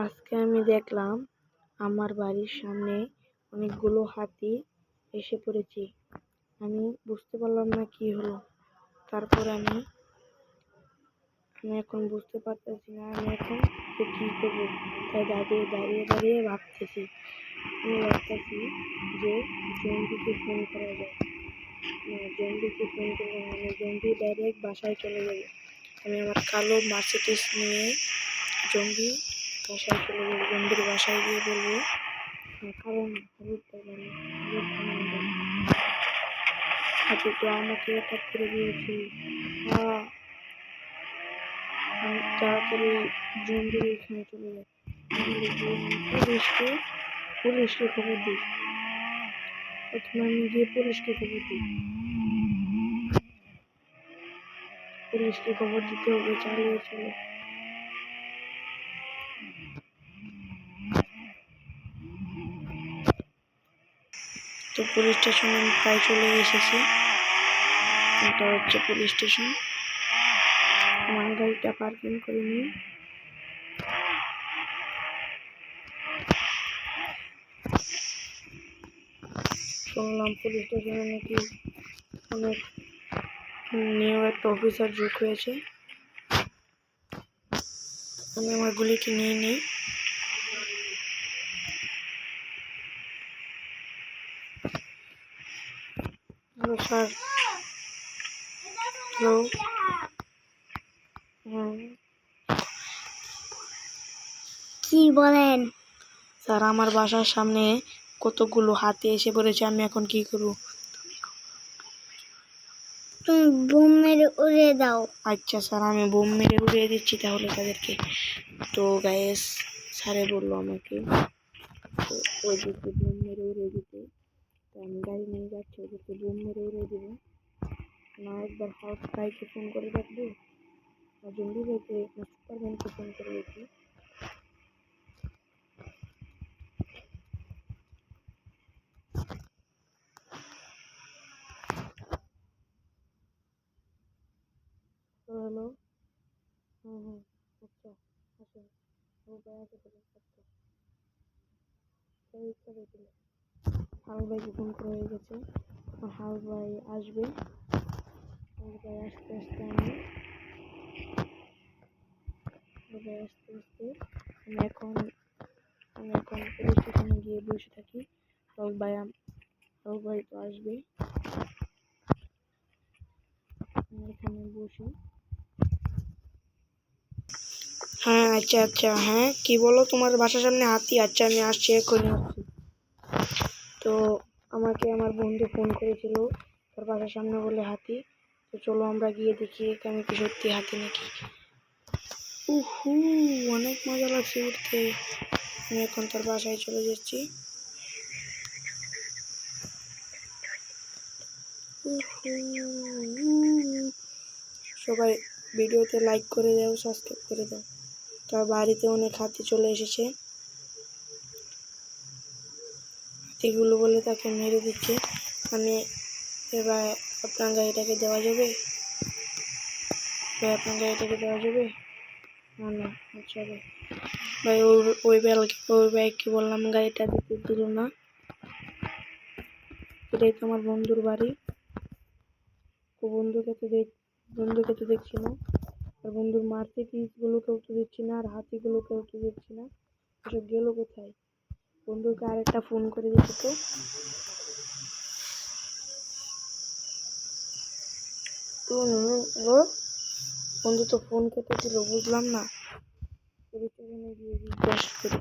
আজকে আমি দেখলাম আমার বাড়ির সামনে অনেকগুলো হাতি এসে পড়েছে। আমি বুঝতে পারলাম না কি হলো। তারপর আমি এখন বুঝতে পারতেছি না আমি এখন কি করবো। তাই দাঁড়িয়ে দাঁড়িয়ে দাঁড়িয়ে ভাবতেছি। আমি ভাবতেছি যে জম্বিকে ফোন করা যায়। জম্বিকে ফোন করবো না, আমি জম্বি ডাইরেক্ট বাসায় চলে যাবে। আমি আমার কালো মার্সিডিজ নিয়ে জম্বি বাসায় চলে যাবো। জম্বির বাসায় গিয়ে বলবো কারণ হাতি তো আমাকে অ্যাটাক করে দিয়েছে। আমি তাড়াতাড়ি জম্বির এখানে চলে যাই। পুলিশকে খবর দিই। প্রথমে আমি গিয়ে পুলিশকে খবর দিই। পুলিশকে খবর দিতে হবে, চালিয়ে চলো। তো পুলিশ স্টেশনে আমি প্রায় চলে এসেছি। এটা হচ্ছে পুলিশ স্টেশন। আমার গাড়িটা পার্কিং করে নিই। শুনলাম পুলিশ স্টেশনে নাকি অনেক নিউ একটা অফিসার যোগ হয়েছে। আমি আমার গুলিকে নিয়ে নিই। Hello sir. হ্যালো। কি বলেন? স্যার, আমার বাসার সামনে কতগুলো হাতি এসে পড়েছে, আমি এখন কি করব? তুমি বোম মেরে উড়িয়ে দাও। আচ্ছা স্যার, আমি বোম মেরে উড়িয়ে দিচ্ছি তাহলে তাদেরকে। তো গাইস, স্যারে বললো আমাকে ওই দিকে বোম মেরে উড়িয়ে দিতে। তো আমি গাড়ি নিয়ে যাচ্ছি, ওদেরকে বোম মেরে উড়িয়ে দেবো না। একবার হাউস ভাইকে ফোন করে রাখবো, আর জম্বি ভাইকে সুপারম্যানকে ফোন করে রাখি। হ্যালো। আচ্ছা, আসুন। ভাই আসে ফেলেন। হাউস ভাইকে ফোন করা হয়ে গেছে। হাউস ভাই আসবে। হাউস ভাই আসতে আসতে আমি এখন পুলিশ স্টেশনে গিয়ে বসে থাকি। হাউস ভাই তো আসবে। এখানে বসি। হ্যাঁ, আচ্ছা, হ্যাঁ কি বলো? তোমার বাসার সামনে হাতি? আচ্ছা, আমি আসছি, এক্ষুনি আসছি। তো আমাকে আমার বন্ধু ফোন করেছিল তার বাসার সামনে বলে হাতি। তো চলো আমরা গিয়ে দেখি এখানে কি সত্যি হাতি নাকি। অনেক মজা লাগছে উঠতে। আমি এখন তার বাসায় চলে যাচ্ছি। সবাই ভিডিওতে লাইক করে দাও, সাবস্ক্রাইব করে দাও। তার বাড়িতে অনেক হাতি চলে এসেছে। হাতিগুলো বলে তাকে মেরে দিচ্ছে। আমি এবার আপনার গাড়িটাকে দেওয়া যাবে? আপনার গাড়িটাকে দেওয়া যাবে? না, আচ্ছা ভাই। ওই ভাইকে বললাম গাড়িটা দিতে, দিল না। এটাই তো আমার বন্ধুর বাড়ি। বন্ধুকে তো দেখছি না। আর বন্ধুর মার্সিডিজ গুলোকেও তো দেখছি না, আর হাতিগুলোকেও তো দেখছি না। এসব গেল কোথায়? বন্ধুকে আরেকটা ফোন করে দিচ্ছি। তো বন্ধু তো ফোন কেটে দিল, বুঝলাম না। পুলিশ স্টেশনে গিয়ে জিজ্ঞাসা করি।